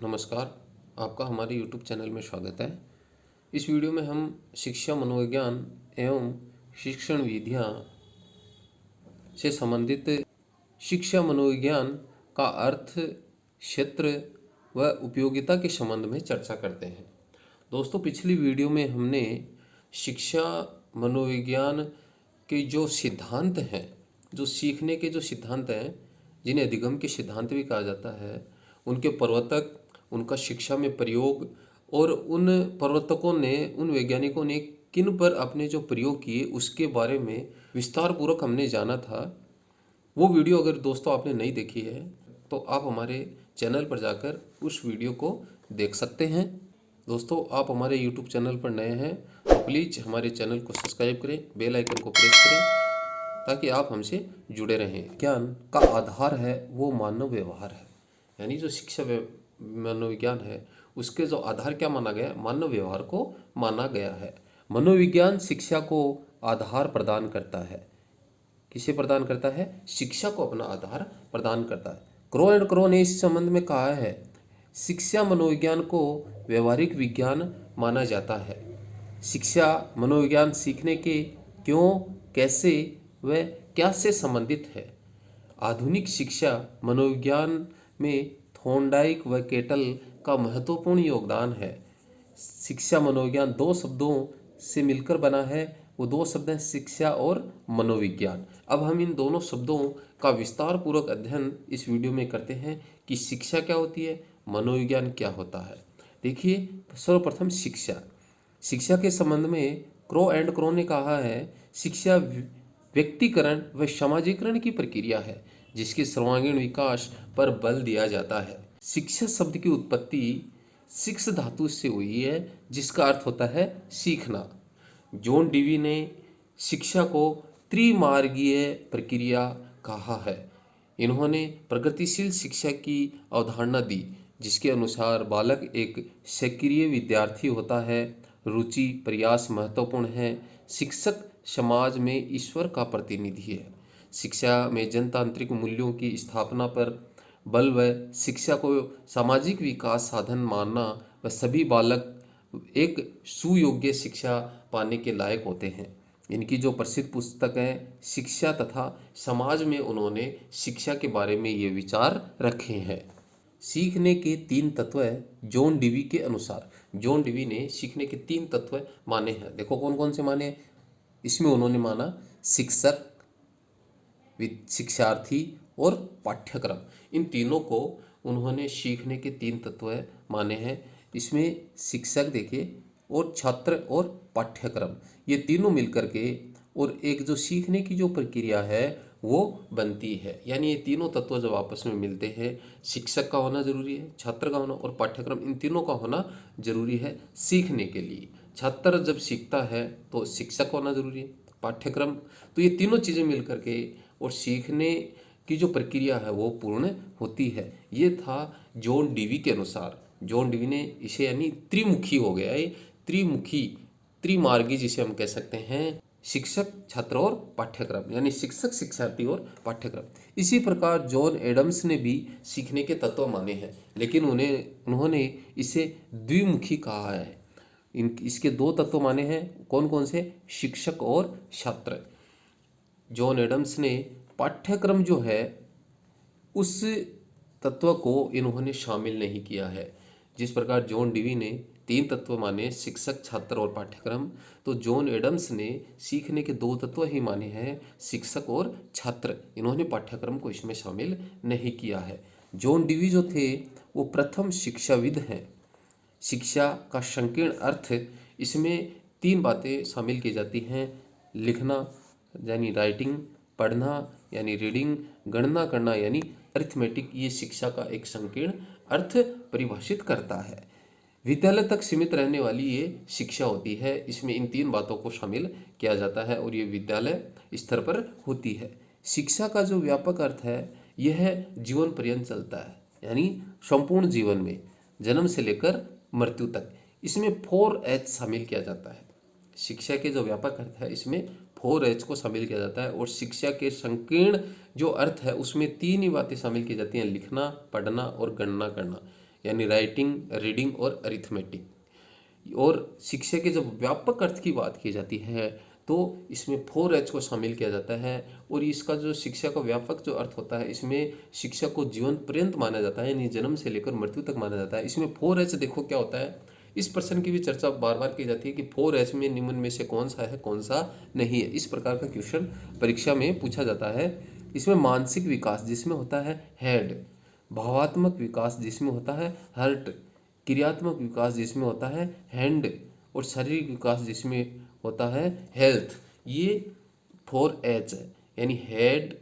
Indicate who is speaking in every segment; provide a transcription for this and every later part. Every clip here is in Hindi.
Speaker 1: नमस्कार, आपका हमारे YouTube चैनल में स्वागत है। इस वीडियो में हम शिक्षा मनोविज्ञान एवं शिक्षण विधियाँ से संबंधित शिक्षा मनोविज्ञान का अर्थ, क्षेत्र व उपयोगिता के संबंध में चर्चा करते हैं। दोस्तों, पिछली वीडियो में हमने शिक्षा मनोविज्ञान के जो सिद्धांत हैं, जो सीखने के जो सिद्धांत हैं, जिन्हें अधिगम के सिद्धांत भी कहा जाता है, उनके प्रवर्तक, उनका शिक्षा में प्रयोग और उन प्रवर्तकों ने, उन वैज्ञानिकों ने किन पर अपने जो प्रयोग किए उसके बारे में विस्तार पूर्वक हमने जाना था। वो वीडियो अगर दोस्तों आपने नहीं देखी है तो आप हमारे चैनल पर जाकर उस वीडियो को देख सकते हैं। दोस्तों, आप हमारे YouTube चैनल पर नए हैं तो प्लीज़ हमारे चैनल को सब्सक्राइब करें, बेल आइकन को प्रेस करें ताकि आप हमसे जुड़े रहें। ज्ञान का आधार है वो मानव व्यवहार है, यानी जो शिक्षा मनोविज्ञान है उसके जो आधार क्या माना गया, मानव व्यवहार को माना गया है। मनोविज्ञान शिक्षा को आधार प्रदान करता है। किसे प्रदान करता है? शिक्षा को अपना आधार प्रदान करता है। क्रो एंड क्रो ने इस संबंध में कहा है, शिक्षा मनोविज्ञान को व्यवहारिक विज्ञान माना जाता है। शिक्षा मनोविज्ञान सीखने के क्यों, कैसे व क्या से संबंधित है। आधुनिक शिक्षा मनोविज्ञान में थॉर्नडाइक व केटल का महत्वपूर्ण योगदान है। शिक्षा मनोविज्ञान दो शब्दों से मिलकर बना है, वो दो शब्द हैं शिक्षा और मनोविज्ञान। अब हम इन दोनों शब्दों का विस्तार पूर्वक अध्ययन इस वीडियो में करते हैं कि शिक्षा क्या होती है, मनोविज्ञान क्या होता है। देखिए, सर्वप्रथम शिक्षा के संबंध में क्रो एंड क्रो ने कहा है, शिक्षा व्यक्तिकरण व समाजीकरण की प्रक्रिया है जिसके सर्वांगीण विकास पर बल दिया जाता है। शिक्षा शब्द की उत्पत्ति शिक्ष धातु से हुई है जिसका अर्थ होता है सीखना। जॉन डीवी ने शिक्षा को त्रिमार्गीय प्रक्रिया कहा है। इन्होंने प्रगतिशील शिक्षा की अवधारणा दी जिसके अनुसार बालक एक सक्रिय विद्यार्थी होता है। रुचि, प्रयास महत्वपूर्ण है। शिक्षक समाज में ईश्वर का प्रतिनिधि है। शिक्षा में जनतांत्रिक मूल्यों की स्थापना पर बल व शिक्षा को सामाजिक विकास साधन मानना व सभी बालक एक सुयोग्य शिक्षा पाने के लायक होते हैं। इनकी जो प्रसिद्ध पुस्तक है शिक्षा तथा समाज में उन्होंने शिक्षा के बारे में ये विचार रखे हैं। सीखने के तीन तत्व जॉन डीवी के अनुसार, जॉन डीवी ने सीखने के तीन तत्व माने हैं। देखो कौन कौन से माने। इसमें उन्होंने माना शिक्षक, शिक्षार्थी और पाठ्यक्रम। इन तीनों को उन्होंने सीखने के तीन तत्व माने हैं। इसमें शिक्षक देखिए और छात्र और पाठ्यक्रम, ये तीनों मिलकर के और एक जो सीखने की जो प्रक्रिया है वो बनती है। यानी ये तीनों तत्व जब आपस में मिलते हैं, शिक्षक का होना जरूरी है, छात्र का होना और पाठ्यक्रम, इन तीनों का होना जरूरी है सीखने के लिए। छात्र जब सीखता है तो शिक्षक होना जरूरी है, पाठ्यक्रम, तो ये तीनों चीज़ें मिलकर के और सीखने की जो प्रक्रिया है वो पूर्ण होती है। ये था जॉन डीवी के अनुसार। जॉन डीवी ने इसे यानी त्रिमुखी हो गया है, त्रिमुखी, त्रिमार्गी जिसे हम कह सकते हैं, शिक्षक, छात्र और पाठ्यक्रम, यानी शिक्षक, शिक्षार्थी और पाठ्यक्रम। इसी प्रकार जॉन एडम्स ने भी सीखने के तत्व माने हैं, लेकिन उन्होंने इसे द्विमुखी कहा है। इसके दो तत्व माने हैं, कौन कौन से? शिक्षक और छात्र। जॉन एडम्स ने पाठ्यक्रम जो है उस तत्व को इन्होंने शामिल नहीं किया है। जिस प्रकार जॉन डीवी ने तीन तत्व माने, शिक्षक, छात्र और पाठ्यक्रम, तो जॉन एडम्स ने सीखने के दो तत्व ही माने हैं, शिक्षक और छात्र। इन्होंने पाठ्यक्रम को इसमें शामिल नहीं किया है। जॉन डीवी जो थे वो प्रथम शिक्षाविद हैं। शिक्षा का संकीर्ण अर्थ, इसमें तीन बातें शामिल की जाती हैं, लिखना यानी राइटिंग, पढ़ना यानी रीडिंग, गणना करना यानी अरिथमेटिक। ये शिक्षा का एक संकीर्ण अर्थ परिभाषित करता है। विद्यालय तक सीमित रहने वाली ये शिक्षा होती है। इसमें इन तीन बातों को शामिल किया जाता है और ये विद्यालय स्तर पर होती है। शिक्षा का जो व्यापक अर्थ है यह जीवन पर्यंत चलता है, यानी संपूर्ण जीवन में, जन्म से लेकर मृत्यु तक। इसमें 4H शामिल किया जाता है। शिक्षा के जो व्यापक अर्थ है इसमें 4H को शामिल किया जाता है और शिक्षा के संकीर्ण जो अर्थ है उसमें तीन ही बातें शामिल की जाती हैं, लिखना, पढ़ना और गणना करना। यानी राइटिंग, रीडिंग और अरिथमेटिक। और शिक्षा के जब व्यापक अर्थ की बात की जाती है तो इसमें 4H को शामिल किया जाता है। और इसका जो शिक्षा का व्यापक जो अर्थ होता है, इसमें शिक्षा को जीवन पर्यंत माना जाता है, यानी जन्म से लेकर मृत्यु तक माना जाता है। इसमें 4H देखो क्या होता है, इस प्रश्न की भी चर्चा बार बार की जाती है कि 4H में निम्न में से कौन सा है, कौन सा नहीं है। इस प्रकार का क्वेश्चन परीक्षा में पूछा जाता है। इसमें मानसिक विकास जिसमें होता है हेड, भावात्मक विकास जिसमें होता है हार्ट, क्रियात्मक विकास जिसमें होता है हैंड, और शारीरिक विकास जिसमें होता है हेल्थ। ये 4H है, यानी हेड,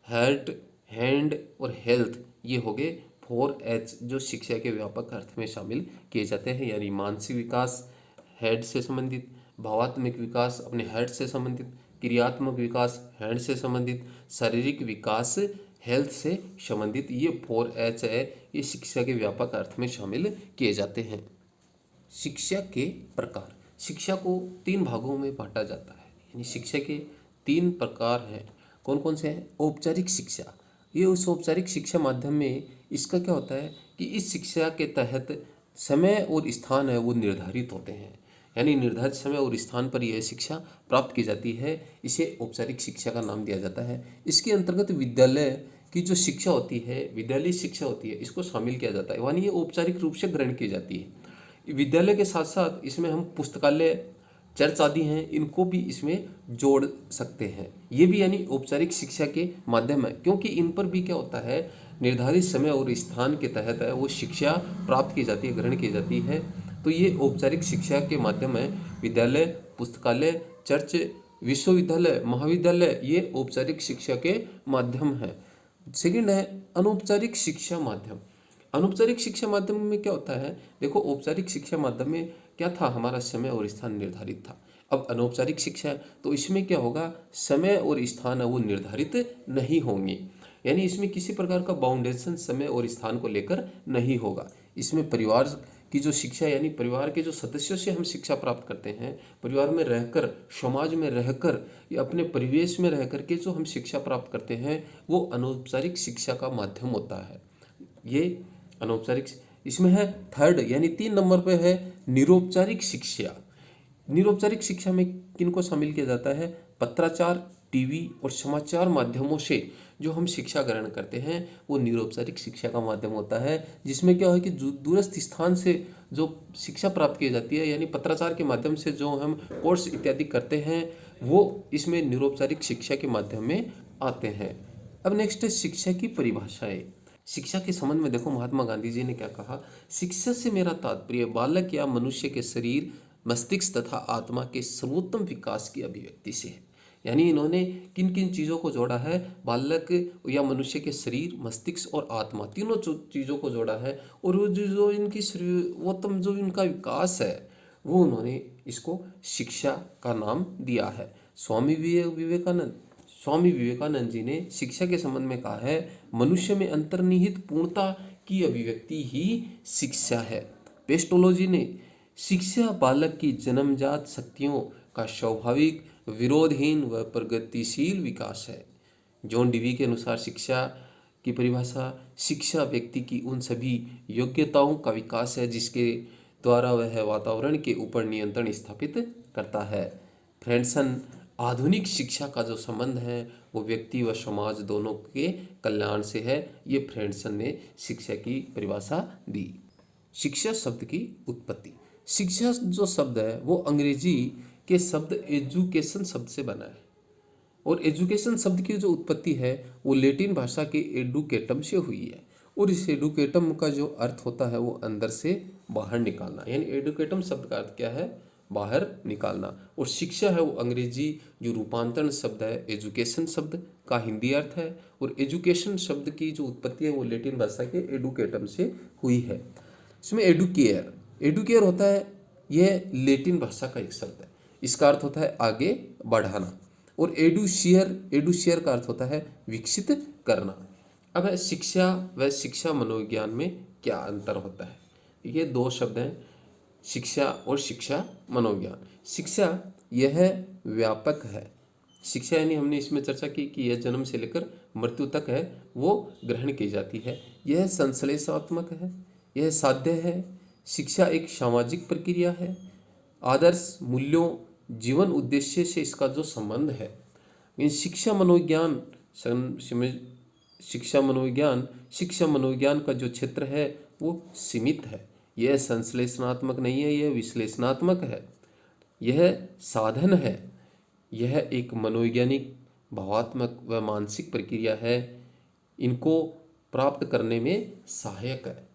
Speaker 1: हार्ट, हैंड और हेल्थ, ये हो गए 4H जो शिक्षा के व्यापक अर्थ में शामिल किए जाते हैं। यानी मानसिक विकास हेड से संबंधित, भावात्मक विकास अपने हेड से संबंधित, क्रियात्मक विकास हैंड से संबंधित, शारीरिक विकास हेल्थ से संबंधित, ये 4H है। ये शिक्षा के व्यापक अर्थ में शामिल किए जाते हैं। शिक्षा के प्रकार, शिक्षा को 3 भागों में बांटा जाता है, यानी शिक्षा के 3 प्रकार हैं। कौन कौन से हैं? औपचारिक शिक्षा, ये उस औपचारिक शिक्षा माध्यम में इसका क्या होता है कि इस शिक्षा के तहत समय और स्थान है वो निर्धारित होते हैं, यानी निर्धारित समय और स्थान पर यह शिक्षा प्राप्त की जाती है। इसे औपचारिक शिक्षा का नाम दिया जाता है। इसके अंतर्गत विद्यालय की जो शिक्षा होती है, विद्यालय शिक्षा होती है, इसको शामिल किया जाता है, यानी ये औपचारिक रूप से ग्रहण की जाती है। विद्यालय के साथ साथ इसमें हम पुस्तकालय, चर्च आदि हैं, इनको भी इसमें जोड़ सकते हैं। ये भी यानी औपचारिक शिक्षा के माध्यम है, क्योंकि इन पर भी क्या होता है, निर्धारित समय और स्थान के तहत है वो शिक्षा प्राप्त की जाती है, ग्रहण की जाती है। तो ये औपचारिक शिक्षा के माध्यम है। विद्यालय, पुस्तकालय, चर्च, विश्वविद्यालय, महाविद्यालय, ये औपचारिक शिक्षा के माध्यम है। सेकंड है अनौपचारिक शिक्षा माध्यम। अनौपचारिक शिक्षा माध्यम में क्या होता है, देखो औपचारिक शिक्षा माध्यम में क्या था, हमारा समय और स्थान निर्धारित था। अब अनौपचारिक शिक्षा है तो इसमें क्या होगा, समय और स्थान है वो निर्धारित नहीं होंगे, यानी इसमें किसी प्रकार का बाउंडेशन समय और स्थान को लेकर नहीं होगा। इसमें परिवार की जो शिक्षा, यानी परिवार के जो सदस्यों से हम शिक्षा प्राप्त करते हैं, परिवार में रहकर, समाज में रहकर या अपने परिवेश में रहकर के जो हम शिक्षा प्राप्त करते हैं वो अनौपचारिक शिक्षा का माध्यम होता है। ये अनौपचारिक। इसमें है थर्ड, यानी 3 नंबर पे है निरौपचारिक शिक्षा। निरौपचारिक शिक्षा में किनको शामिल किया जाता है, पत्राचार, टीवी और समाचार माध्यमों से जो हम शिक्षा ग्रहण करते हैं वो निरौपचारिक शिक्षा का माध्यम होता है। जिसमें क्या है कि दूरस्थ स्थान से जो शिक्षा प्राप्त की जाती है, यानी पत्राचार के माध्यम से जो हम कोर्स इत्यादि करते हैं वो इसमें निरौपचारिक शिक्षा के माध्यम में आते हैं। अब नेक्स्ट है शिक्षा की परिभाषाएं। शिक्षा के संबंध में देखो महात्मा गांधी जी ने क्या कहा, शिक्षा से मेरा तात्पर्य बालक या मनुष्य के शरीर, मस्तिष्क तथा आत्मा के सर्वोत्तम विकास की अभिव्यक्ति से है। यानी इन्होंने किन किन चीज़ों को जोड़ा है, बालक या मनुष्य के शरीर, मस्तिष्क और आत्मा, तीनों चीज़ों को जोड़ा है। और वो जो इनकी सर्वोत्तम जो इनका विकास है वो उन्होंने इसको शिक्षा का नाम दिया है। स्वामी विवेकानंद जी ने शिक्षा के संबंध में कहा है, मनुष्य में अंतर्निहित पूर्णता की अभिव्यक्ति ही शिक्षा है। पेस्टोलॉजी ने शिक्षा बालक की जन्मजात शक्तियों का स्वाभाविक, विरोधहीन व प्रगतिशील विकास है। जॉन डीवी के अनुसार शिक्षा की परिभाषा, शिक्षा व्यक्ति की उन सभी योग्यताओं का विकास है जिसके द्वारा वह वातावरण के ऊपर नियंत्रण स्थापित करता है। फ्रेडसन, आधुनिक शिक्षा का जो संबंध है वो व्यक्ति व समाज दोनों के कल्याण से है। ये फ्रेडसन ने शिक्षा की परिभाषा दी। शिक्षा शब्द की उत्पत्ति, शिक्षा जो शब्द है वो अंग्रेजी के शब्द एजुकेशन शब्द से बना है, और एजुकेशन शब्द की जो उत्पत्ति है वो लैटिन भाषा के एडुकेटम से हुई है। और इस एडुकेटम का जो अर्थ होता है वो अंदर से बाहर निकालना, यानी एडुकेटम शब्द का अर्थ क्या है, बाहर निकालना। और शिक्षा है वो अंग्रेजी जो रूपांतरण शब्द है एजुकेशन शब्द का हिंदी अर्थ है। और एजुकेशन शब्द की जो उत्पत्ति है वो लैटिन भाषा के एडुकेटम से हुई है। इसमें एडुकेयर, एडुकेयर होता है यह लैटिन भाषा का एक शब्द है, इसका अर्थ होता है आगे बढ़ाना। और एडुशियर, एडुशियर का अर्थ होता है विकसित करना। अब शिक्षा व शिक्षा मनोविज्ञान में क्या अंतर होता है, ये 2 शब्द हैं, शिक्षा और शिक्षा मनोविज्ञान। शिक्षा यह व्यापक है, शिक्षा यानी हमने इसमें चर्चा की कि यह जन्म से लेकर मृत्यु तक है वो ग्रहण की जाती है। यह संश्लेषात्मक है, यह साध्य है। शिक्षा एक सामाजिक प्रक्रिया है। आदर्श मूल्यों, जीवन उद्देश्य से इसका जो संबंध है, इन शिक्षा मनोविज्ञान शिक्षा मनोविज्ञान का जो क्षेत्र है वो सीमित है। यह संश्लेषणात्मक नहीं है, यह विश्लेषणात्मक है, यह साधन है, यह एक मनोवैज्ञानिक भावात्मक व मानसिक प्रक्रिया है। इनको प्राप्त करने में सहायक है।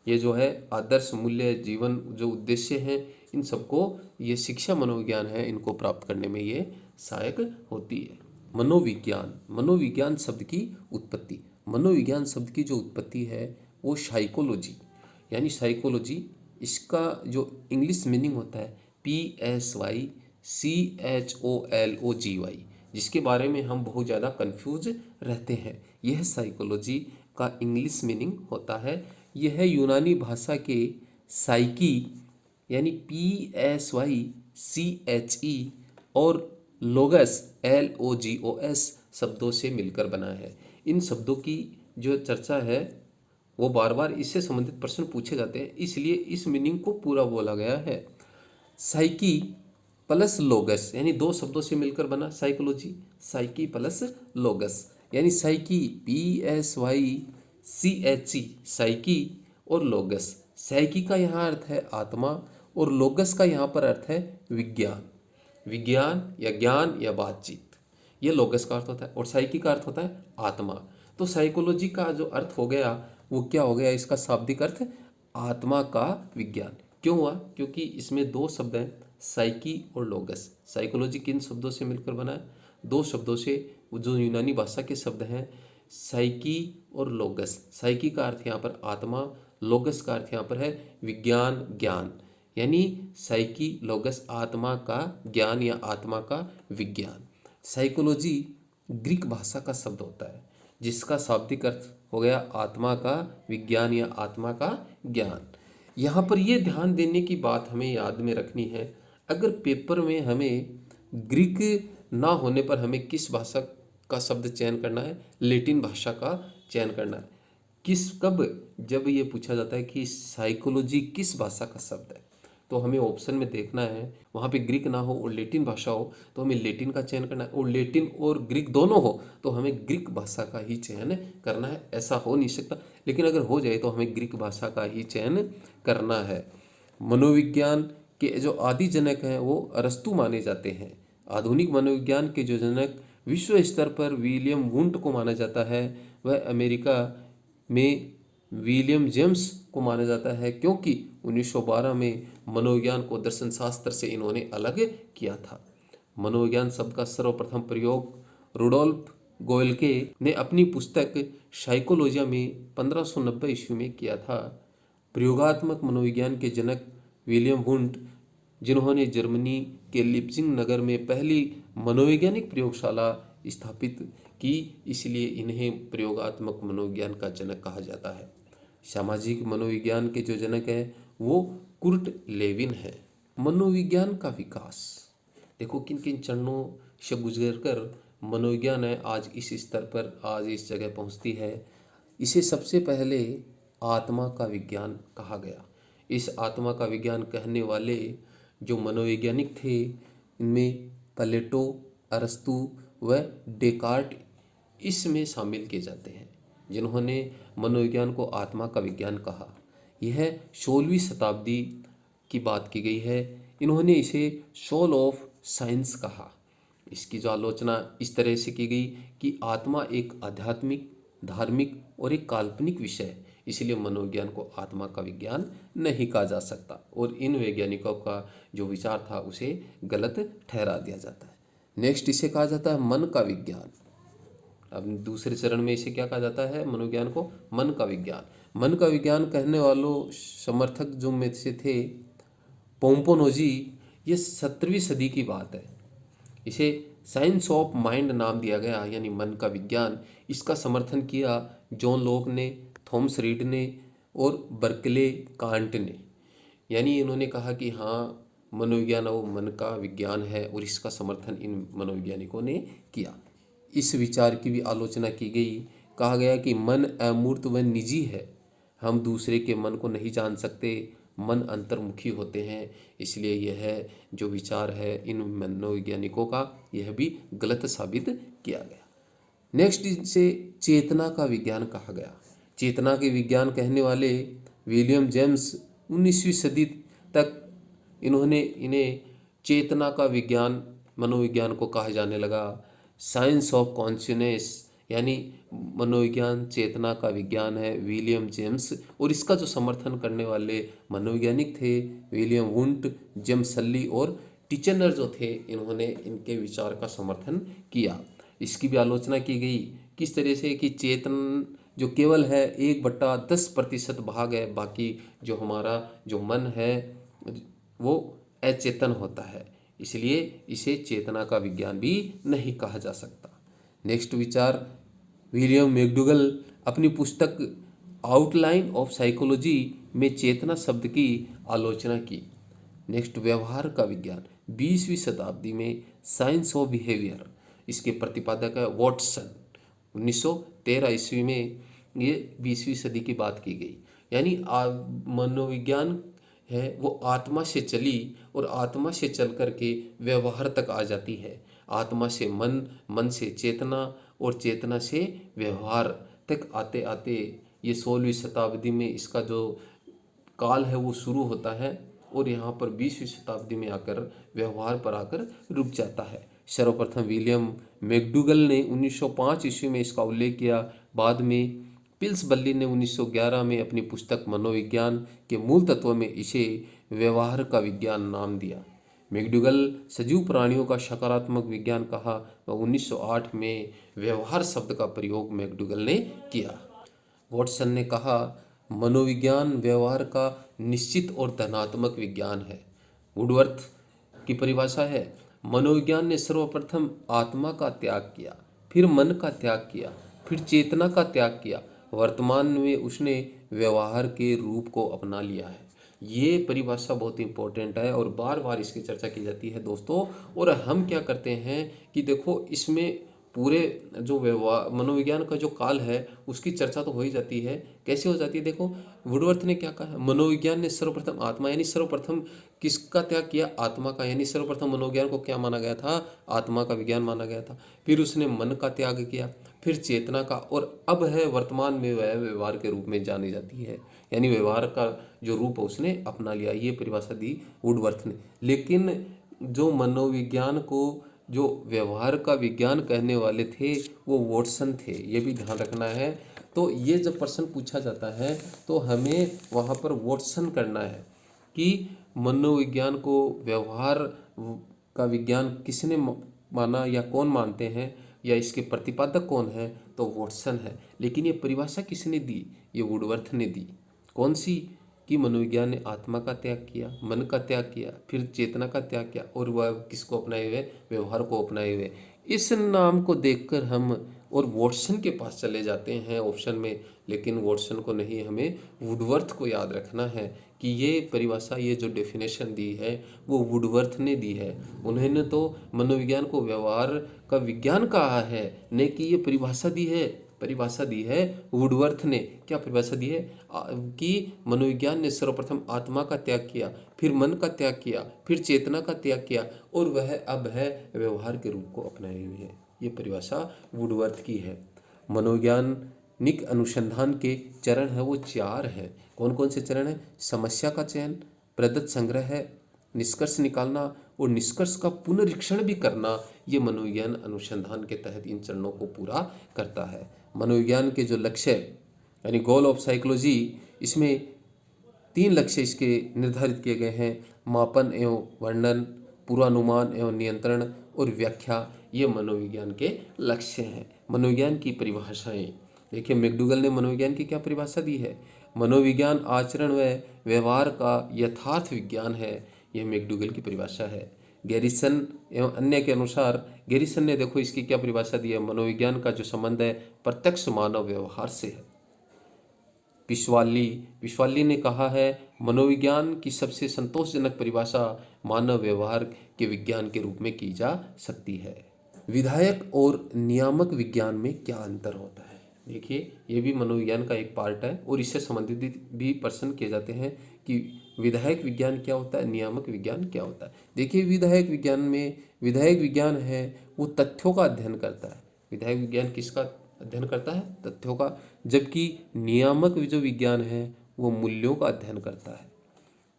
Speaker 1: ये जो है आदर्श मूल्य, जीवन जो उद्देश्य हैं, इन सबको ये शिक्षा मनोविज्ञान है, इनको प्राप्त करने में ये सहायक होती है। मनोविज्ञान शब्द की उत्पत्ति, मनोविज्ञान शब्द की जो उत्पत्ति है वो साइकोलॉजी, यानी साइकोलॉजी, इसका जो इंग्लिश मीनिंग होता है PSYCHOLOGY, जिसके बारे में हम बहुत ज़्यादा कंफ्यूज रहते हैं। यह साइकोलॉजी का इंग्लिश मीनिंग होता है। यह यूनानी भाषा के साइकी यानी PSYCHE और लोगस LOGOS शब्दों से मिलकर बना है। इन शब्दों की जो चर्चा है वो बार बार इससे संबंधित प्रश्न पूछे जाते हैं, इसलिए इस मीनिंग को पूरा बोला गया है। साइकी प्लस लोगस यानी दो शब्दों से मिलकर बना साइकोलॉजी, साइकी प्लस लोगस यानी साइकी PSYCHE, साइकी और लोगस। साइकी का यहाँ अर्थ है आत्मा और लोगस का यहाँ पर अर्थ है विज्ञान, विज्ञान या ज्ञान या बातचीत, ये लोगस का अर्थ होता है। और साइकी का अर्थ होता है आत्मा। तो साइकोलॉजी का जो अर्थ हो गया वो क्या हो गया, इसका शाब्दिक अर्थ आत्मा का विज्ञान। क्यों हुआ? क्योंकि इसमें दो शब्द हैं, साइकी और लोगस। साइकोलॉजी किन शब्दों से मिलकर बना है? दो शब्दों से, जो यूनानी भाषा के शब्द हैं साइकी और लोगस। साइकी का अर्थ यहाँ पर आत्मा, लोगस का अर्थ यहाँ पर है विज्ञान, ज्ञान, यानी साइकी लोगस आत्मा का ज्ञान या आत्मा का विज्ञान। साइकोलॉजी ग्रीक भाषा का शब्द होता है जिसका शाब्दिक अर्थ हो गया आत्मा का विज्ञान या आत्मा का ज्ञान। यहाँ पर ये ध्यान देने की बात हमें याद में रखनी है, अगर पेपर में हमें ग्रीक ना होने पर हमें किस भाषा का शब्द चयन करना है? लैटिन भाषा का चयन करना है। जब ये पूछा जाता है कि साइकोलॉजी किस भाषा का शब्द है, तो हमें ऑप्शन में देखना है, वहाँ पे ग्रीक ना हो और लैटिन भाषा हो तो हमें लैटिन का चयन करना है, और लैटिन और ग्रीक दोनों हो तो हमें ग्रीक भाषा का ही चयन करना है। ऐसा हो नहीं सकता, लेकिन अगर हो जाए तो हमें ग्रीक भाषा का ही चयन करना है। मनोविज्ञान के जो आदि जनक हैं वो अरस्तु माने जाते हैं। आधुनिक मनोविज्ञान के जो जनक विश्व स्तर पर विलियम वुंट को माना जाता है, वह अमेरिका में विलियम जेम्स को माना जाता है, क्योंकि 1912 में मनोविज्ञान को दर्शन शास्त्र से इन्होंने अलग किया था। मनोविज्ञान शब्द का सर्वप्रथम प्रयोग रुडोल्फ गोयल्के ने अपनी पुस्तक साइकोलॉजिया में 1590 ईस्वी में किया था। प्रयोगात्मक मनोविज्ञान के जनक विलियम वुंट, जिन्होंने जर्मनी के लिप्जिंग नगर में पहली मनोवैज्ञानिक प्रयोगशाला स्थापित की, इसलिए इन्हें प्रयोगात्मक मनोविज्ञान का जनक कहा जाता है। सामाजिक मनोविज्ञान के जो जनक है वो कुर्ट लेविन है। मनोविज्ञान का विकास, देखो किन किन चरणों से गुजरकर मनोविज्ञान है आज इस स्तर पर, आज इस जगह पहुंचती है। इसे सबसे पहले आत्मा का विज्ञान कहा गया। इस आत्मा का विज्ञान कहने वाले जो मनोवैज्ञानिक थे, इनमें प्लेटो, अरस्तु व डेकार्ट इसमें शामिल किए जाते हैं, जिन्होंने मनोविज्ञान को आत्मा का विज्ञान कहा। यह 16वीं शताब्दी की बात की गई है। इन्होंने इसे सोल ऑफ साइंस कहा। इसकी जो आलोचना इस तरह से की गई कि आत्मा एक आध्यात्मिक, धार्मिक और एक काल्पनिक विषय है, इसलिए मनोविज्ञान को आत्मा का विज्ञान नहीं कहा जा सकता, और इन वैज्ञानिकों का जो विचार था उसे गलत ठहरा दिया जाता है। नेक्स्ट इसे कहा जाता है मन का विज्ञान। अब दूसरे चरण में इसे क्या कहा जाता है? मनोविज्ञान को मन का विज्ञान। मन का विज्ञान कहने वालों समर्थक जो में से थे पोम्पोनोजी, ये 17वीं सदी की बात है। इसे साइंस ऑफ माइंड नाम दिया गया, यानी मन का विज्ञान। इसका समर्थन किया जॉन लॉक ने, थॉमस रीड ने और बर्कले कांट ने। यानी इन्होंने कहा कि हाँ, मनोविज्ञान वो मन का विज्ञान है, और इसका समर्थन इन मनोवैज्ञानिकों ने किया। इस विचार की भी आलोचना की गई। कहा गया कि मन अमूर्त व निजी है, हम दूसरे के मन को नहीं जान सकते, मन अंतर्मुखी होते हैं। इसलिए यह जो विचार है इन मनोवैज्ञानिकों का, यह भी गलत साबित किया गया। नेक्स्ट, इसे चेतना का विज्ञान कहा गया। चेतना के विज्ञान कहने वाले विलियम जेम्स 19वीं सदी तक इन्हें चेतना का विज्ञान, मनोविज्ञान को कहा जाने लगा। साइंस ऑफ कॉन्शियसनेस यानी मनोविज्ञान चेतना का विज्ञान है, विलियम जेम्स। और इसका जो समर्थन करने वाले मनोवैज्ञानिक थे विलियम वुंट, जेम्स सल्ली और टिचनर जो थे, इन्होंने इनके विचार का समर्थन किया। इसकी भी आलोचना की गई किस तरह से कि चेतन जो केवल है 1/10% भाग है, बाकी जो हमारा जो मन है वो अचेतन होता है, इसलिए इसे चेतना का विज्ञान भी नहीं कहा जा सकता। नेक्स्ट विचार, विलियम मैकडूगल अपनी पुस्तक आउटलाइन ऑफ साइकोलॉजी में चेतना शब्द की आलोचना की। नेक्स्ट, व्यवहार का विज्ञान 20वीं शताब्दी में साइंस ऑफ बिहेवियर, इसके प्रतिपादक है वॉटसन। 1913 ईस्वी में ये 20वीं सदी की बात की गई। यानी मनोविज्ञान है वो आत्मा से चली और आत्मा से चल करके व्यवहार तक आ जाती है। आत्मा से मन, मन से चेतना और चेतना से व्यवहार तक आते आते ये 16वीं शताब्दी में इसका जो काल है वो शुरू होता है और यहाँ पर 20वीं शताब्दी में आकर व्यवहार पर आकर रुक जाता है। सर्वप्रथम विलियम मैकडूगल ने 1905 ईस्वी में इसका उल्लेख किया। बाद में पिल्सबली ने 1911 में अपनी पुस्तक मनोविज्ञान के मूल तत्व में इसे व्यवहार का विज्ञान नाम दिया। मैकडूगल सजीव प्राणियों का सकारात्मक विज्ञान कहा व 1908 में व्यवहार शब्द का प्रयोग मैकडूगल ने किया। वॉटसन ने कहा मनोविज्ञान व्यवहार का निश्चित और धनात्मक विज्ञान है। वुडवर्थ की परिभाषा है, मनोविज्ञान ने सर्वप्रथम आत्मा का त्याग किया, फिर मन का त्याग किया, फिर चेतना का त्याग किया, वर्तमान में उसने व्यवहार के रूप को अपना लिया है। ये परिभाषा बहुत इंपॉर्टेंट है और बार बार इसकी चर्चा की जाती है दोस्तों। और हम क्या करते हैं कि देखो इसमें पूरे जो व्यवहार मनोविज्ञान का जो काल है उसकी चर्चा तो हो ही जाती है। कैसे हो जाती है, देखो वुडवर्थ ने क्या कहा, मनोविज्ञान ने सर्वप्रथम आत्मा यानी सर्वप्रथम किसका त्याग किया, आत्मा का। यानी सर्वप्रथम मनोविज्ञान को क्या माना गया था, आत्मा का विज्ञान माना गया था। फिर उसने मन का त्याग किया, फिर चेतना का, और अब है वर्तमान में वह व्यवहार के रूप में जानी जाती है। यानी व्यवहार का जो रूप है उसने अपना लिया। ये परिभाषा दी वुडवर्थ ने। लेकिन जो मनोविज्ञान को जो व्यवहार का विज्ञान कहने वाले थे वो वॉटसन थे, ये भी ध्यान रखना है। तो ये जब प्रश्न पूछा जाता है तो हमें वहाँ पर वॉटसन करना है कि मनोविज्ञान को व्यवहार का विज्ञान किसने माना या कौन मानते हैं या इसके प्रतिपादक कौन है, तो वॉटसन है। लेकिन ये परिभाषा किसने दी, ये वुडवर्थ ने दी। कौन सी, कि मनोविज्ञान ने आत्मा का त्याग किया, मन का त्याग किया, फिर चेतना का त्याग किया और वह किसको अपनाए हुए, व्यवहार को अपनाए हुए। इस नाम को देखकर हम और वॉटसन के पास चले जाते हैं ऑप्शन में, लेकिन वॉटसन को नहीं, हमें वुडवर्थ को याद रखना है कि ये परिभाषा, ये जो डेफिनेशन दी है वो वुडवर्थ ने दी है। उन्होंने तो मनोविज्ञान को व्यवहार का विज्ञान कहा है, नहीं कि ये परिभाषा दी है। परिभाषा दी है वुडवर्थ ने। क्या परिभाषा दी है कि मनोविज्ञान ने सर्वप्रथम आत्मा का त्याग किया, फिर मन का त्याग किया, फिर चेतना का त्याग किया और वह अब है व्यवहार के रूप को अपनाए हुए है। ये परिभाषा वुडवर्थ की है। मनोवैज्ञानिक अनुसंधान के चरण है वो 4 हैं। कौन कौन से चरण है, समस्या का चयन, प्रदत्त संग्रह है, निष्कर्ष निकालना और निष्कर्ष का पुनरीक्षण भी करना। ये मनोविज्ञान अनुसंधान के तहत इन चरणों को पूरा करता है। मनोविज्ञान के जो लक्ष्य यानी गोल ऑफ साइकोलॉजी, इसमें 3 लक्ष्य इसके निर्धारित किए गए हैं, मापन एवं वर्णन, पूर्वानुमान एवं नियंत्रण और व्याख्या। ये मनोविज्ञान के लक्ष्य हैं। मनोविज्ञान की परिभाषाएं देखिए, मैकडूगल ने मनोविज्ञान की क्या परिभाषा दी है, मनोविज्ञान आचरण व व्यवहार का यथार्थ विज्ञान है। यह मैकडूगल की परिभाषा है। गैरिसन एवं अन्य के अनुसार, गैरिसन ने देखो इसकी क्या परिभाषा दी है, मनोविज्ञान का जो संबंध है प्रत्यक्ष मानव व्यवहार से है। पिशवाली ने कहा है मनोविज्ञान की सबसे संतोषजनक परिभाषा मानव व्यवहार के विज्ञान के रूप में की जा सकती है। विधायक और नियामक विज्ञान में क्या अंतर होता है, देखिए, ये भी मनोविज्ञान का एक पार्ट है और इससे संबंधित भी प्रश्न किए जाते हैं कि विधायक विज्ञान क्या होता है, नियामक विज्ञान क्या होता है। देखिए, विधायक विज्ञान में विधायक विज्ञान है वो तथ्यों का अध्ययन करता है। विधायक विज्ञान किसका अध्ययन करता है? तथ्यों का। जबकि नियामक जो विज्ञान है वो मूल्यों का अध्ययन करता है।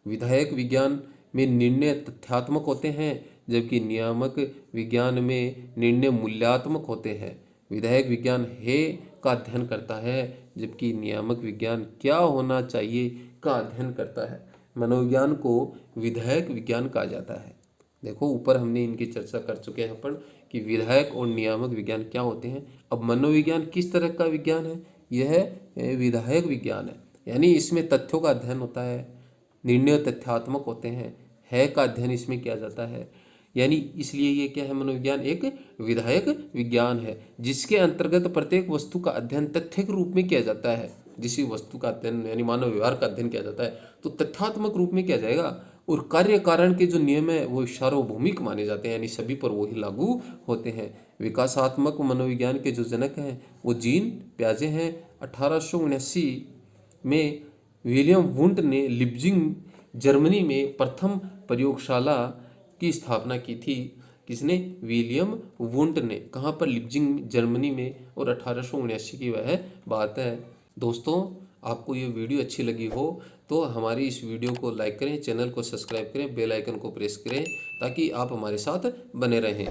Speaker 1: विधायक विज्ञान में निर्णय तथ्यात्मक होते हैं, जबकि नियामक विज्ञान में निर्णय मूल्यात्मक होते हैं। विधायक विज्ञान है का अध्ययन करता है, जबकि नियामक विज्ञान क्या होना चाहिए का अध्ययन करता है। मनोविज्ञान को विधायक विज्ञान कहा जाता है। देखो, ऊपर हमने इनकी चर्चा कर चुके हैं अपन कि विधायक और नियामक विज्ञान क्या होते हैं। अब मनोविज्ञान किस तरह का विज्ञान है? यह विधायक विज्ञान है, यानी इसमें तथ्यों का अध्ययन होता है, निर्णय तथ्यात्मक होते हैं, है का अध्ययन इसमें किया जाता है। यानी इसलिए ये क्या है? मनोविज्ञान एक विधायक विज्ञान है जिसके अंतर्गत प्रत्येक वस्तु का अध्ययन तथ्य के रूप में किया जाता है। जिस वस्तु का अध्ययन यानी मानव व्यवहार का अध्ययन किया जाता है तो तथ्यात्मक रूप में किया जाएगा, और कार्य कारण के जो नियम है वो सार्वभौमिक माने जाते हैं, यानी सभी पर वही लागू होते हैं। विकासात्मक मनोविज्ञान के जो जनक हैं वो जीन प्याजे हैं। 1879 में विलियम वुंट ने लिप्जिंग जर्मनी में प्रथम प्रयोगशाला की स्थापना की थी। किसने? विलियम वुंट ने। कहाँ पर? लिप्जिंग जर्मनी में, और 1879 की वह बात है। दोस्तों, आपको ये वीडियो अच्छी लगी हो तो हमारी इस वीडियो को लाइक करें, चैनल को सब्सक्राइब करें, बेल आइकन को प्रेस करें ताकि आप हमारे साथ बने रहें।